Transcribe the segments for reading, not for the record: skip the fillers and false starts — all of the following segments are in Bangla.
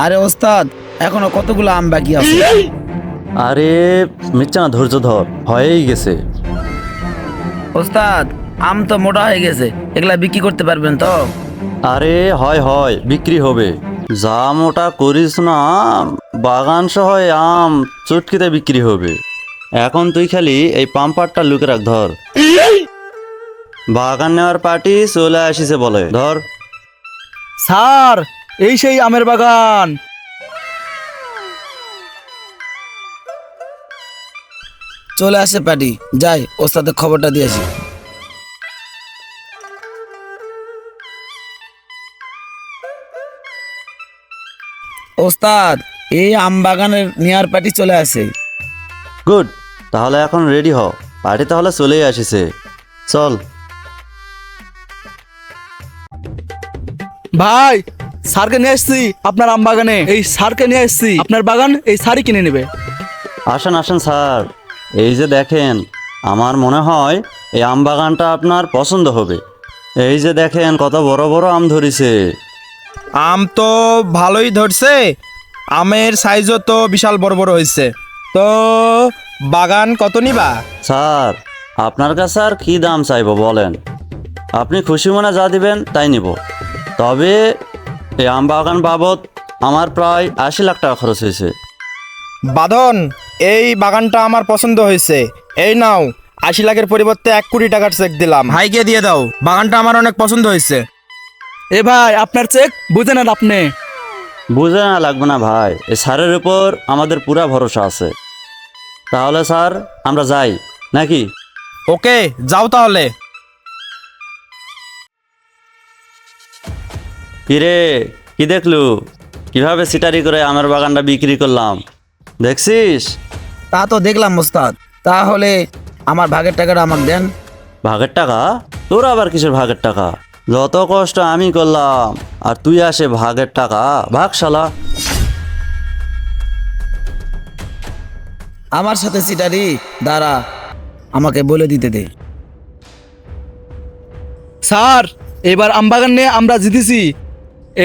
আরে ওস্তাদ, এখনো কতগুলো আম বাকি আছে। আরে মিচ্ছা না, ধৈর্য ধর, হয়েই গেছে। ওস্তাদ, আম তো মোটা হয়ে গেছে, এগুলা বিক্রি করতে পারবেন তো? আরে হয় হয়, বিক্রি হবে। যা মোটা করিস না, বাগান সহ এই আম চুটকিতে বিক্রি হবে। এখন তুই খালি এই পাম্পারটা লুকে রাখ, ধর। বাগান নেওয়ার পার্টি চলে আসিছে বলে, ধর। স্যার, এই সেই আমের বাগান। চলে আসে পার্টি, যাই ওস্তাদের খবরটা দিয়ে আসি। ওস্তাদ, এই আম বাগানের নেয়ার পার্টি চলে আসে। গুড, তাহলে এখন রেডি হ, পার্টি তাহলে চলেই আসিছে। চল। ভাই, স্যারকে নিয়ে আসছি আপনার আম বাগানে। এই স্যারকে নিয়ে আসছি আপনার বাগান, এই স্যারই কিনে নেবে। আসেন আসেন স্যার, এই যে দেখেন, আমার মনে হয় এই আম বাগানটা আপনার পছন্দ হবে। এই যে দেখেন কত বড় বড় আম ধরেছে। আম তো ভালোই ধরছে, আমের সাইজও তো বিশাল বড় বড় হয়েছে। তো বাগান কত নিবা? স্যার, আপনার কাছে আর কি দাম চাইবো বলেন? আপনি খুশি মনে যা দিবেন তাই নিব। তবে এই আম বাগান বাবদ আমার প্রায় 80 লাখ টাকা খরচ হয়েছে। বাঁধন, এই বাগানটা আমার পছন্দ হয়েছে। এই নাও, 80 লাখের পরিবর্তে 1 কোটি টাকার চেক দিলাম, ভাইকে দিয়ে দাও। বাগানটা আমার অনেক পছন্দ হয়েছে। এ ভাই, আপনার চেক বুঝে নেন আপনি। বুঝে না লাগবে না ভাই, এই স্যারের উপর আমাদের পুরা ভরসা আছে। তাহলে স্যার, আমরা যাই নাকি? ওকে, যাও তাহলে। কিরে, কি দেখলু? কিভাবে সিটারি করে আমার বাগানটা বিক্রি করলাম, দেখছিস? তা তো দেখলাম ওস্তাদ, তাহলে আমার ভাগের টাকাটা আমাকে দেন। ভাগের টাকা? তোর আবার কিসের ভাগের টাকা? যত কষ্ট আমি করলাম, আর তুই আসে ভাগের টাকা? ভাগ শালা। আমার সাথে সিটারি, দাঁড়া, আমাকে বলে দিতে দে। স্যার, এবার আম বাগান নিয়ে আমরা জিতেছি।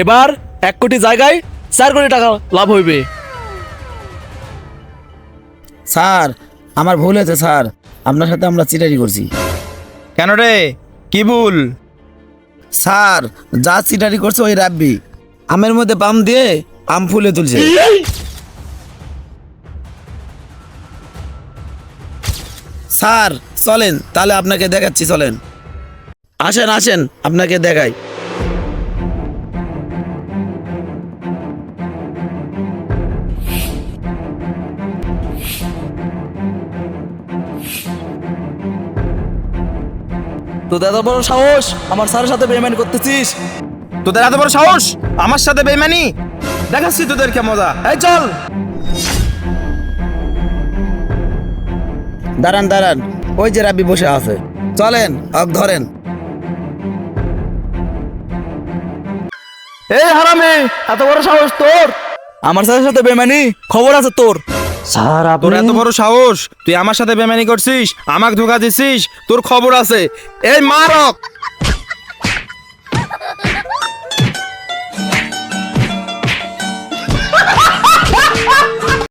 এবার 1 কোটি জায়গায় 4 কোটি টাকা লাভ হইবে। স্যার, আমার ভুল হয়েছে স্যার, আপনার সাথে আমরা চিটারি করছি। কেন রে, কি ভুল? স্যার, যা চিটারি করছে ওই রাব্বি আমের মধ্যে পাম দিয়ে আম ফুলে তুলছে। স্যার চলেন, তাহলে আপনাকে দেখাচ্ছি, চলেন। আসেন আসেন, আপনাকে দেখাই। তো দাদা, বড় সাহস, আমার স্যারের সাথে বেইমানি করতেছিস? তোদের এত বড় সাহস আমার সাথে বেইমানি? দেখাচ্ছি তোদেরকে মজা, এই চল। দাঁড়ান দাঁড়ান, ওই যে রাব্বি বসে আছে, চলেন অক ধরেন। এই হারামে, এত বড় সাহস তোর? আমার স্যারের সাথে বেইমানি, খবর আছে তোর। স্যার, তোর আপনি এত বড় সাহস, তুই আমার সাথে বেমানি করছিস, আমাকে ধোকা দিছিস, তোর খবর আছে। এই মারক।